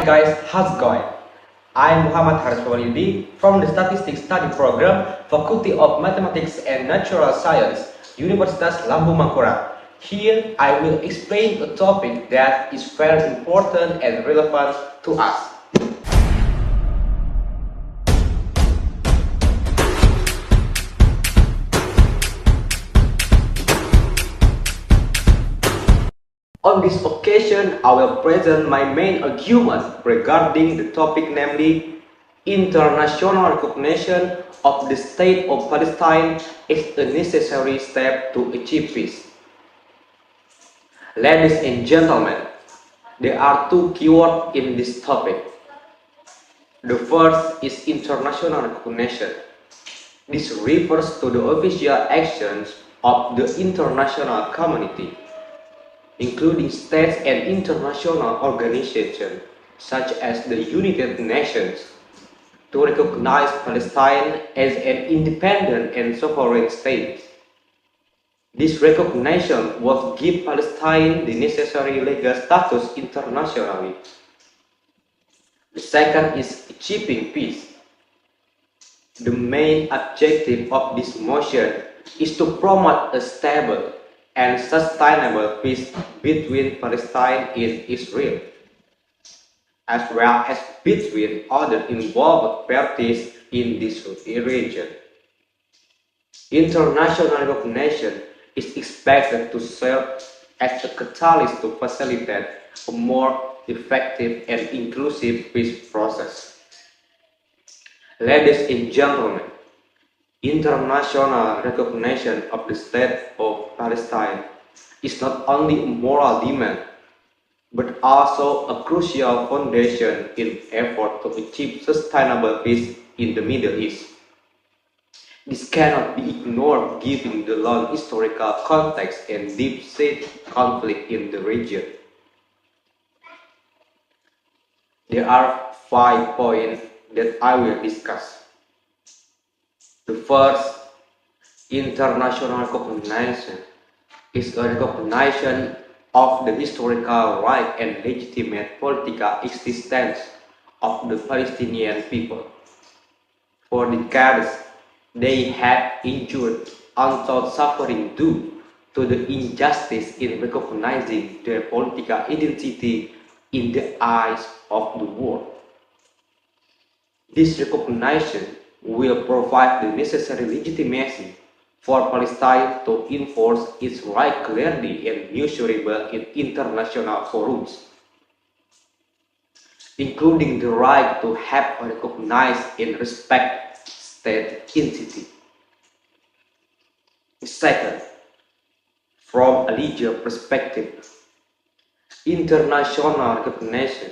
guys, how's it going? I'm Muhammad Haris Walidi from the Statistics Study Program, Faculty of Mathematics and Natural Science, Universitas Lambung Mangkurat. Here, I will explain a topic that is very important and relevant to us. On this occasion, I will present my main argument regarding the topic, namely international recognition of the state of Palestine is a necessary step to achieve peace. Ladies and gentlemen, there are two keywords in this topic. The first is international recognition. This refers to the official actions of the international community, including states and international organizations such as the United Nations, to recognize Palestine as an independent and sovereign state. This recognition will give Palestine the necessary legal status internationally. The second is achieving peace. The main objective of this motion is to promote a stable and sustainable peace between Palestine and Israel, as well as between other involved parties in this region. International recognition is expected to serve as a catalyst to facilitate a more effective and inclusive peace process. Ladies and gentlemen, international recognition of the state of Palestine is not only a moral demand, but also a crucial foundation in effort to achieve sustainable peace in the Middle East. This cannot be ignored given the long historical context and deep-seated conflict in the region. There are 5 points that I will discuss. The first, international recognition is a recognition of the historical right and legitimate political existence of the Palestinian people. For decades, they have endured untold suffering due to the injustice in recognizing their political identity in the eyes of the world. This recognition will provide the necessary legitimacy for Palestine to enforce its right clearly and measurable in international forums, including the right to have a recognized and respected state entity. Second, from a legal perspective, international recognition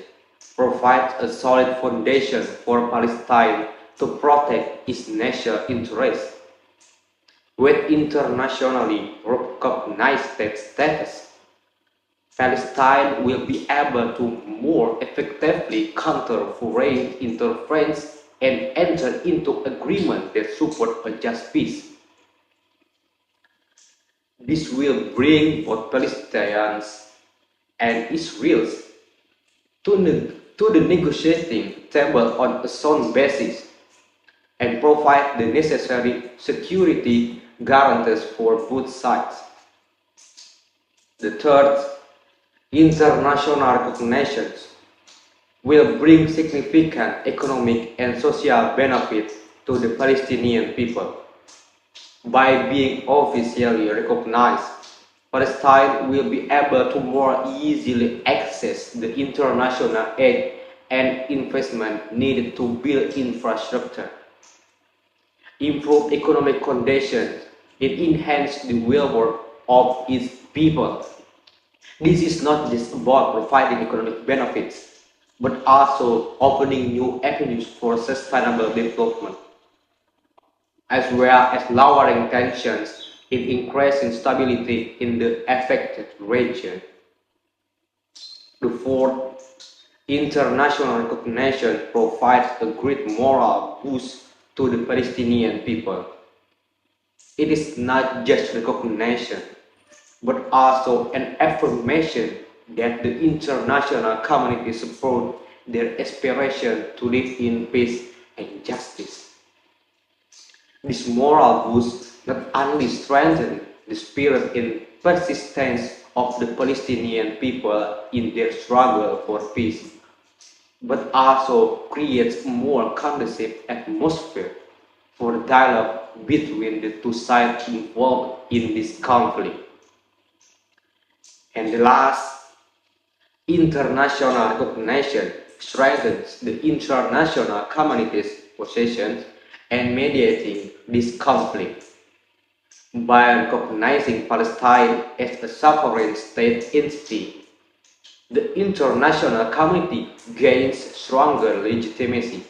provides a solid foundation for Palestine to protect its national interests. With internationally recognized state status, Palestine will be able to more effectively counter foreign interference and enter into agreements that support a just peace. This will bring both Palestinians and Israelis to the negotiating table on a sound basis and provide the necessary security guarantees for both sides. The third, international recognitions will bring significant economic and social benefits to the Palestinian people. By being officially recognized, Palestine will be able to more easily access the international aid and investment needed to build infrastructure, improve economic conditions, and enhance the welfare of its people. This is not just about providing economic benefits, but also opening new avenues for sustainable development, as well as lowering tensions and increasing stability in the affected region. The fourth, international recognition provides a great moral boost to the Palestinian people. It is not just recognition, but also an affirmation that the international community support their aspiration to live in peace and justice. This moral boost not only strengthens the spirit and persistence of the Palestinian people in their struggle for peace, but also creates a more conducive atmosphere for dialogue between the two sides involved in this conflict. And the last, international recognition strengthens the international community's position and mediating this conflict. By recognizing Palestine as a sovereign state entity, the international community gains stronger legitimacy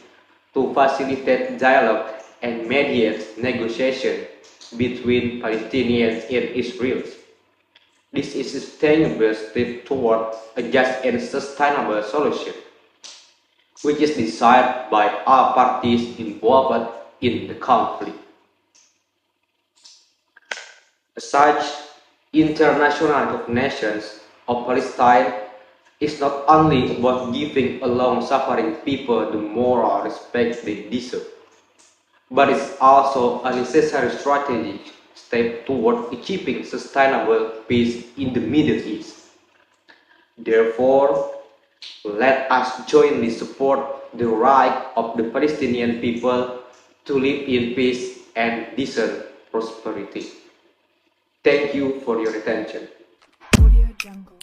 to facilitate dialogue and mediate negotiation between Palestinians and Israelis. This is a sustainable step toward a just and sustainable solution, which is desired by all parties involved in the conflict. Such international recognition of Palestine is not only about giving a long-suffering people the moral respect they deserve, but it's also a necessary strategic step toward achieving sustainable peace in the Middle East. Therefore, let us jointly support the right of the Palestinian people to live in peace and decent prosperity. Thank you for your attention. Audio Jungle.